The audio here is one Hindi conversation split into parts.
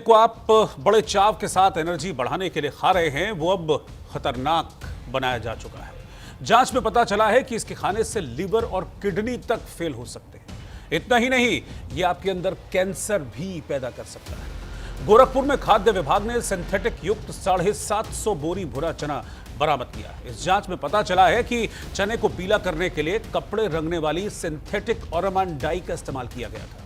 को आप बड़े चाव के साथ एनर्जी बढ़ाने के लिए खा रहे हैं, वो अब खतरनाक बनाया जा चुका है। जांच में पता चला है कि इसके खाने से लीवर और किडनी तक फेल हो सकते हैं। इतना ही नहीं, ये आपके अंदर कैंसर भी पैदा कर सकता है। गोरखपुर में खाद्य विभाग ने सिंथेटिक युक्त 750 बोरी भुना चना बरामद किया। इस जांच में पता चला है कि चने को पीला करने के लिए कपड़े रंगने वाली सिंथेटिक ओरामान डाई का इस्तेमाल किया गया था,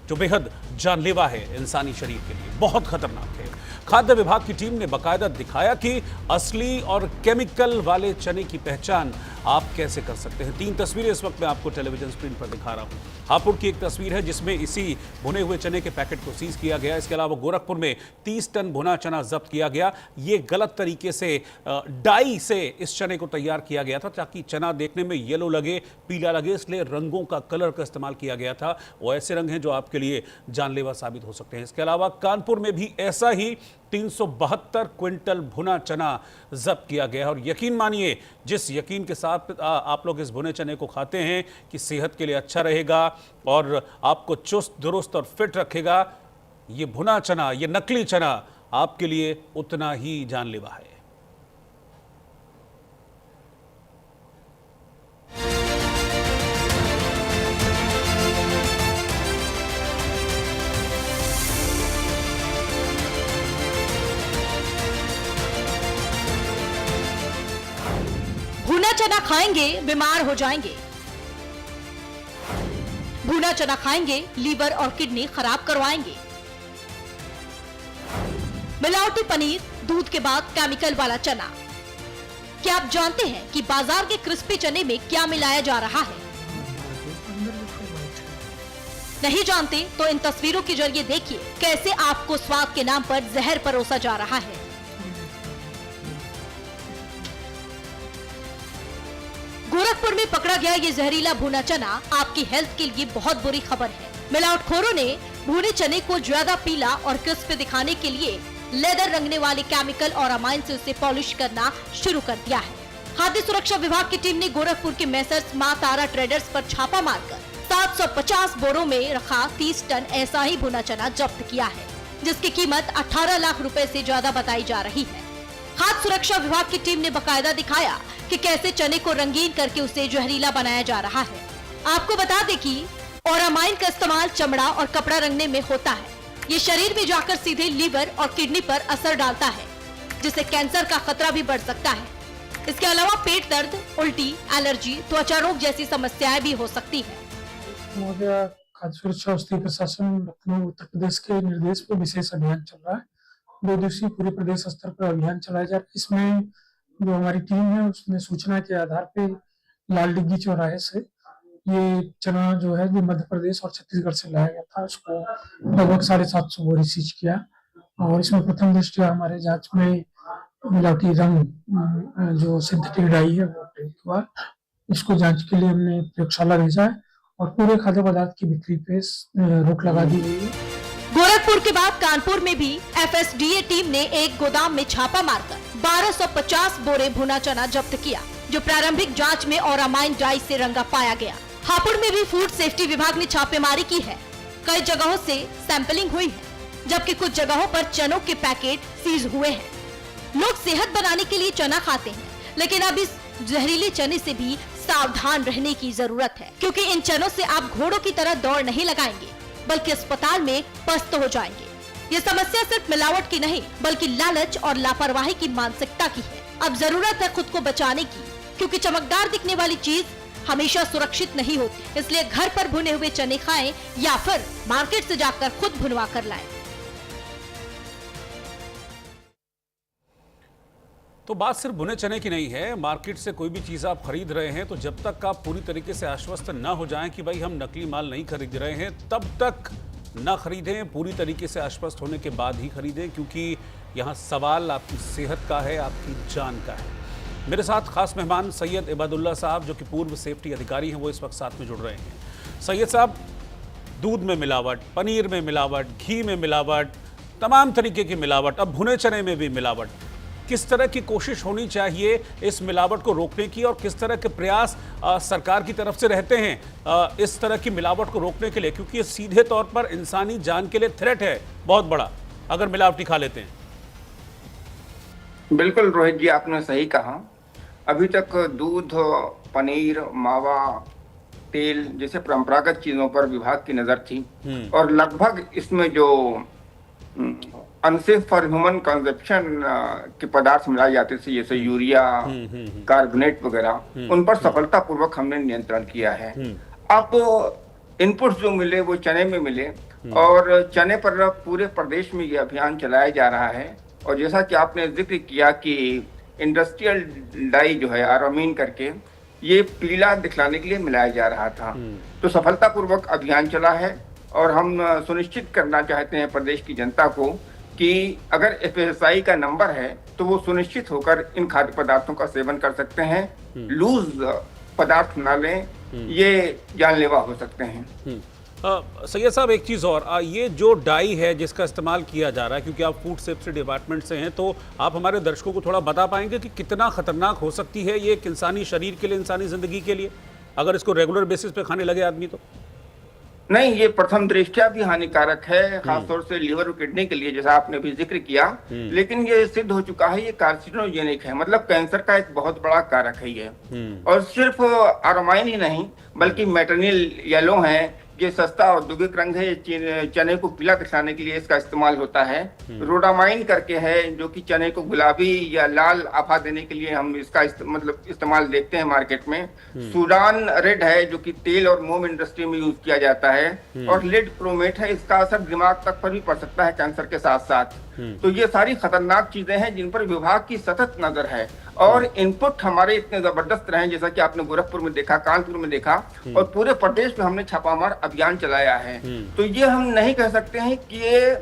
जो बेहद जानलेवा है इंसानी शरीर के लिए, बहुत खतरनाक है। खाद्य विभाग की टीम ने बाकायदा दिखाया कि असली और केमिकल वाले चने की पहचान आप कैसे कर सकते हैं। 3 तस्वीरें इस वक्त मैं आपको टेलीविजन स्क्रीन पर दिखा रहा हूं। हापुड़ की एक तस्वीर है जिसमें इसी भुने हुए चने के पैकेट को सीज किया गया। इसके अलावा गोरखपुर में 30 टन भुना चना जब्त किया गया। ये गलत तरीके से डाई से इस चने को तैयार किया गया था ताकि चना देखने में येलो लगे, पीला लगे, इसलिए रंगों का कलर का इस्तेमाल किया गया था। वो ऐसे रंग हैं जो आपके लिए जानलेवा साबित हो सकते हैं। इसके अलावा कानपुर में भी ऐसा ही 372 क्विंटल भुना चना जब्त किया गया। और यकीन मानिए, जिस यकीन के साथ आप लोग इस भुने चने को खाते हैं कि सेहत के लिए अच्छा रहेगा और आपको चुस्त दुरुस्त और फिट रखेगा, ये भुना चना, ये नकली चना आपके लिए उतना ही जानलेवा है। भुना चना खाएंगे बीमार हो जाएंगे। भुना चना खाएंगे लीवर और किडनी खराब करवाएंगे। मिलावटी पनीर, दूध के बाद केमिकल वाला चना। क्या आप जानते हैं कि बाजार के क्रिस्पी चने में क्या मिलाया जा रहा है? नहीं जानते तो इन तस्वीरों के जरिए देखिए कैसे आपको स्वाद के नाम पर जहर परोसा जा रहा है। गोरखपुर में पकड़ा गया ये जहरीला भुना चना आपकी हेल्थ के लिए बहुत बुरी खबर है। मिलावटखोरों ने भुने चने को ज्यादा पीला और क्रिस्पी दिखाने के लिए लेदर रंगने वाले केमिकल और अमाइन से उसे पॉलिश करना शुरू कर दिया है। खाद्य सुरक्षा विभाग की टीम ने गोरखपुर के मेसर्स मां तारा ट्रेडर्स पर छापा मारकर 750 बोरों में रखा 30 टन ऐसा ही भुना चना जब्त किया है, जिसकी कीमत 18 लाख रुपए से ज्यादा बताई जा रही है। खाद्य सुरक्षा विभाग की टीम ने बाकायदा दिखाया कि कैसे चने को रंगीन करके उसे जहरीला बनाया जा रहा है। आपको बता दें कि ओरामाइन का इस्तेमाल चमड़ा और कपड़ा रंगने में होता है। ये शरीर में जाकर सीधे लीवर और किडनी पर असर डालता है, जिससे कैंसर का खतरा भी बढ़ सकता है। इसके अलावा पेट दर्द, उल्टी, एलर्जी, त्वचा रोग जैसी समस्याएं भी हो सकती है। महोदया, खाद्य सुरक्षा औषधि प्रशासन लखनऊ उत्तर प्रदेश के निर्देश पर विशेष अभियान चल रहा है। 2 दिवसीय पूरे प्रदेश स्तर पर अभियान चलाया जा रहा है। इसमें जो हमारी टीम है उसने सूचना के आधार पे लाल डिग्गी चौराहे से ये चना जो है, जो मध्य प्रदेश और छत्तीसगढ़ से लाया गया था, उसको लगभग 750 बोरी सीज किया। और इसमें प्रथम दृष्टया हमारे जांच में मिलावटी रंग जो सिंथेटिक डाई है वो प्रयुक्त हुआ। इसको जांच के लिए हमने प्रयोगशाला भेजा है और पूरे खाद्य पदार्थ की बिक्री पे रोक लगा दी गई है। गोरखपुर के बाद कानपुर में भी FSDA टीम ने एक गोदाम में छापा मारकर 1250 बोरे भुना चना जब्त किया, जो प्रारंभिक जांच में ओरामाइन डाई से रंगा पाया गया। हापुड़ में भी फूड सेफ्टी विभाग ने छापेमारी की है। कई जगहों से सैंपलिंग हुई है, जबकि कुछ जगहों पर चनों के पैकेट सीज हुए हैं। लोग सेहत बनाने के लिए चना खाते हैं, लेकिन अब इस जहरीले चने से भी सावधान रहने की जरूरत है, क्योंकि इन चनों से आप घोड़ों की तरह दौड़ नहीं लगाएंगे, बल्कि अस्पताल में पस्त हो जाएंगे। ये समस्या सिर्फ मिलावट की नहीं, बल्कि लालच और लापरवाही की मानसिकता की है। अब जरूरत है खुद को बचाने की, क्योंकि चमकदार दिखने वाली चीज हमेशा सुरक्षित नहीं होती। इसलिए घर पर भुने हुए चने खाएं या फिर मार्केट से जाकर खुद भुनवा कर लाएं। तो बात सिर्फ भुने चने की नहीं है। मार्केट से कोई भी चीज़ आप खरीद रहे हैं तो जब तक आप पूरी तरीके से आश्वस्त ना हो जाएं कि भाई हम नकली माल नहीं खरीद रहे हैं, तब तक ना खरीदें। पूरी तरीके से आश्वस्त होने के बाद ही खरीदें, क्योंकि यहाँ सवाल आपकी सेहत का है, आपकी जान का है। मेरे साथ खास मेहमान सैयद इबादुल्ला साहब, जो कि पूर्व सेफ्टी अधिकारी हैं, वो इस वक्त साथ में जुड़ रहे हैं। सैयद साहब, दूध में मिलावट, पनीर में मिलावट, घी में मिलावट, तमाम तरीके की मिलावट, अब भुने चने में भी मिलावट। किस तरह की कोशिश होनी चाहिए इस मिलावट को रोकने की, और किस तरह के प्रयास सरकार की तरफ से रहते हैं इस तरह की मिलावट को रोकने के लिए, क्योंकि ये सीधे तौर पर इंसानी जान के लिए थ्रेट है बहुत बड़ा। अगर मिलावटी खा लेते हैं? बिल्कुल रोहित जी, आपने सही कहा। अभी तक दूध, पनीर, मावा, तेल जैसे परंपरागत चीजों पर विभाग की नजर थी और लगभग इसमें जो अनसेफ फॉर ह्यूमन कंजप्शन के पदार्थ मिलाए जाते थे जैसे यूरिया, कार्बोनेट वगैरह, उन पर सफलतापूर्वक हमने नियंत्रण किया है। अब इनपुट्स जो मिले वो चने में मिले और चने पर पूरे प्रदेश में ये अभियान चलाया जा रहा है। और जैसा कि आपने जिक्र किया कि इंडस्ट्रियल डाई जो है आरामीन करके ये पीला दिखलाने के लिए मिलाया जा रहा था, तो सफलतापूर्वक अभियान चला है और हम सुनिश्चित करना चाहते हैं प्रदेश की जनता को कि अगर FSSAI का नंबर है तो वो सुनिश्चित होकर इन खाद्य पदार्थों का सेवन कर सकते हैं। लूज पदार्थ ना लें, ये जानलेवा हो सकते हैं। सैयद साहब, एक चीज़ और, ये जो डाई है जिसका इस्तेमाल किया जा रहा है, क्योंकि आप फूड सेफ्टी डिपार्टमेंट से हैं, तो आप हमारे दर्शकों को थोड़ा बता पाएंगे कि कितना खतरनाक हो सकती है ये एक इंसानी शरीर के लिए, इंसानी जिंदगी के लिए, अगर इसको रेगुलर बेसिस पे खाने लगे आदमी तो? नहीं, ये प्रथम दृष्टया भी हानिकारक है, खासतौर से लिवर और किडनी के लिए, जैसा आपने भी जिक्र किया। लेकिन ये सिद्ध हो चुका है, ये कार्सिनोजेनिक है, मतलब कैंसर का एक बहुत बड़ा कारक है ये। और सिर्फ आरामाइन ही नहीं बल्कि मैटरनिल येलो है, ये सस्ता औद्योगिक रंग है, चने को पीला दिखाने के लिए इसका इस्तेमाल होता है। रोडामाइन करके है जो कि चने को गुलाबी या लाल आभा देने के लिए हम इसका इस्तेमाल देखते हैं मार्केट में। सूडान रेड है जो कि तेल और मोम इंडस्ट्री में यूज किया जाता है। और लेड क्रोमेट है, इसका असर दिमाग तक पर भी पड़ सकता है कैंसर के साथ साथ। तो ये सारी खतरनाक चीजें हैं जिन पर विभाग की सतत नजर है और इनपुट हमारे इतने जबरदस्त रहे, जैसा कि आपने गोरखपुर में देखा, कानपुर में देखा और पूरे प्रदेश में हमने छापामार अभियान चलाया है। तो ये हम नहीं कह सकते हैं कि ये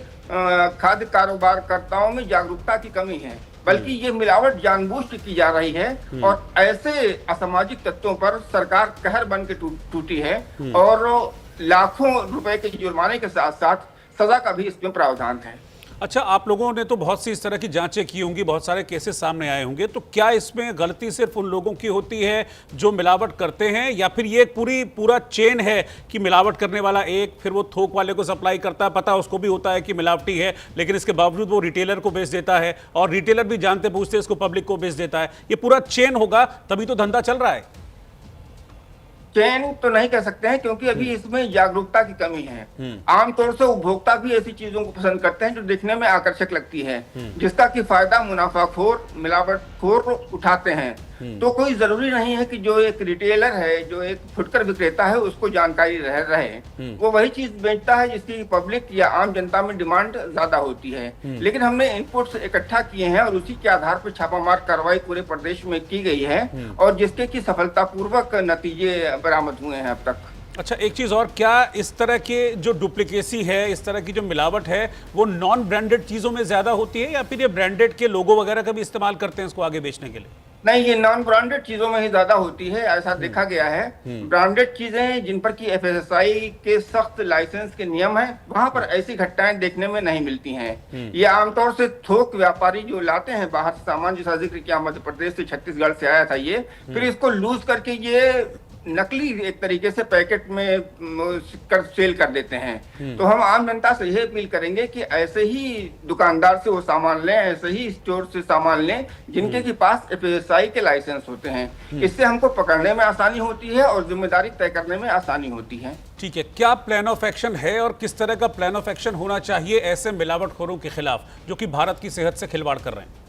खाद्य कारोबारकर्ताओं में जागरूकता की कमी है, बल्कि ये मिलावट जानबूझ के की जा रही है और ऐसे असामाजिक तत्वों पर सरकार कहर बन के टूटी है और लाखों रुपए के जुर्माने के साथ साथ सजा का भी इसमें प्रावधान है। अच्छा, आप लोगों ने तो बहुत सी इस तरह की जांचें की होंगी, बहुत सारे केसेस सामने आए होंगे, तो क्या इसमें गलती सिर्फ उन लोगों की होती है जो मिलावट करते हैं, या फिर ये पूरा चेन है कि मिलावट करने वाला एक, फिर वो थोक वाले को सप्लाई करता है, पता उसको भी होता है कि मिलावटी है, लेकिन इसके बावजूद वो रिटेलर को बेच देता है और रिटेलर भी जानते पूछते इसको पब्लिक को बेच देता है? ये पूरा चेन होगा तभी तो धंधा चल रहा है। चैन तो नहीं कह सकते हैं क्योंकि अभी इसमें जागरूकता की कमी है। आमतौर से उपभोक्ता भी ऐसी चीजों को पसंद करते हैं जो दिखने में आकर्षक लगती है, जिसका कि फायदा मुनाफाखोर मिलावटखोर उठाते हैं। तो कोई जरूरी नहीं है कि जो एक रिटेलर है, जो एक फुटकर विक्रेता है, उसको जानकारी रहे। वो वही चीज बेचता है जिसकी पब्लिक या आम जनता में डिमांड ज्यादा होती है। लेकिन हमने इनपुट्स इकट्ठा किए हैं और उसी के आधार पर छापामार कार्रवाई पूरे प्रदेश में की गई है और जिसके की सफलतापूर्वक नतीजे बरामद हुए हैं अब तक। अच्छा, एक चीज और, क्या इस तरह के जो डुप्लीकेसी है, इस तरह की जो मिलावट है, वो नॉन ब्रांडेड चीजों में ज्यादा होती है या फिर ये ब्रांडेड के लोगो वगैरह का भी इस्तेमाल करते हैं इसको आगे बेचने के लिए? नहीं, ये नॉन ब्रांडेड चीजों में ही ज्यादा होती है, ऐसा देखा गया है। ब्रांडेड चीजें जिन पर की FSSAI के सख्त लाइसेंस के नियम हैं, वहां पर ऐसी घटनाएं देखने में नहीं मिलती हैं। ये आमतौर से थोक व्यापारी जो लाते हैं बाहर से सामान, जैसा जिक्र किया मध्य प्रदेश से, छत्तीसगढ़ से आया था ये, फिर इसको लूज करके ये नकली एक तरीके से पैकेट में सेल कर देते हैं। तो हम आम जनता से यह अपील करेंगे कि ऐसे ही दुकानदार से वो सामान लें, ऐसे ही स्टोर से सामान लें जिनके के पास FSSAI के लाइसेंस होते हैं। इससे हमको पकड़ने में आसानी होती है और जिम्मेदारी तय करने में आसानी होती है। ठीक है, क्या प्लान ऑफ एक्शन है और किस तरह का प्लान ऑफ एक्शन होना चाहिए ऐसे मिलावटखोरों के खिलाफ जो कि भारत की सेहत से खिलवाड़ कर रहे हैं?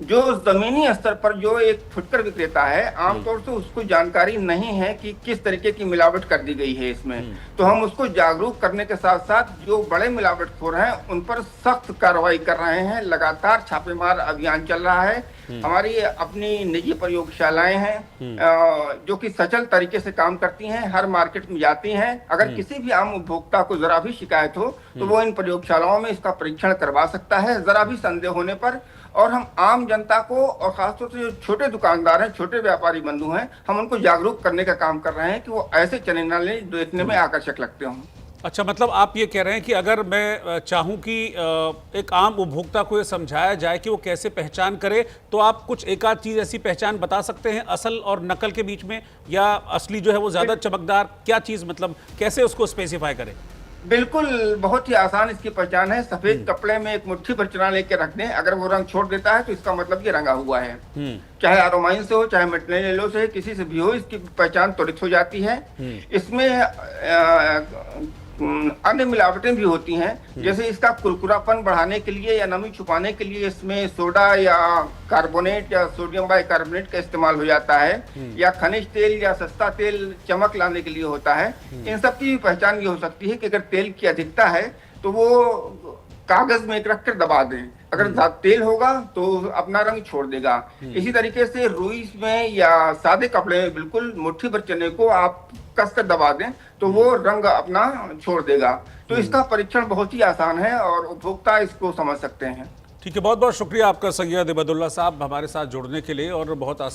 जो जमीनी स्तर पर जो एक फुटकर विक्रेता है, आमतौर से उसको जानकारी नहीं है कि किस तरीके की मिलावट कर दी गई है इसमें, तो हम उसको जागरूक करने के साथ साथ जो बड़े मिलावटखोर हैं उन पर सख्त कार्रवाई कर रहे हैं। लगातार छापेमार अभियान चल रहा है। हमारी अपनी निजी प्रयोगशालाएं हैं जो कि सचल तरीके से काम करती हैं, हर मार्केट में जाती हैं। अगर किसी भी आम उपभोक्ता को जरा भी शिकायत हो तो वो इन प्रयोगशालाओं में इसका परीक्षण करवा सकता है जरा भी संदेह होने पर। और हम आम जनता को और खासतौर से जो छोटे दुकानदार हैं, छोटे व्यापारी बंधु हैं, हम उनको जागरूक करने का काम कर रहे हैं कि वो ऐसे चने न लें जो देखने में आकर्षक लगते हों। अच्छा, मतलब आप ये कह रहे हैं कि अगर मैं चाहूं कि एक आम उपभोक्ता को ये समझाया जाए कि वो कैसे पहचान करे, तो आप कुछ एक आध चीज़ ऐसी पहचान बता सकते हैं असल और नकल के बीच में, या असली जो है वो ज़्यादा चमकदार, क्या चीज़, मतलब कैसे उसको स्पेसिफाई करें? बिल्कुल, बहुत ही आसान इसकी पहचान है। सफेद कपड़े में एक मुट्ठी भर चना लेके रख दें, अगर वो रंग छोड़ देता है तो इसका मतलब ये रंगा हुआ है। चाहे एरोमाइन से हो, चाहे मेटनेल येलो से, किसी से भी हो, इसकी पहचान त्वरित हो जाती है। इसमें अन्य मिलावटें भी होती हैं, जैसे इसका कुरकुरापन बढ़ाने के लिए या नमी छुपाने के लिए इसमें सोडा या कार्बोनेट या सोडियम बाइकार्बोनेट का इस्तेमाल हो जाता है, या खनिज तेल या सस्ता तेल चमक लाने के लिए होता है। इन सब की भी पहचान ये हो सकती है कि अगर तेल की अधिकता है तो वो कागज में एक रख कर दबा दें, अगर तेल होगा तो अपना रंग छोड़ देगा। इसी तरीके से रुई में या सादे कपड़े में बिल्कुल मुट्ठी भर चने को आप कस कर दबा दें तो वो रंग अपना छोड़ देगा। तो इसका परीक्षण बहुत ही आसान है और उपभोक्ता इसको समझ सकते हैं। ठीक है, बहुत बहुत शुक्रिया आपका सैयद इबादुल्ला साहब हमारे साथ जुड़ने के लिए, और बहुत आसान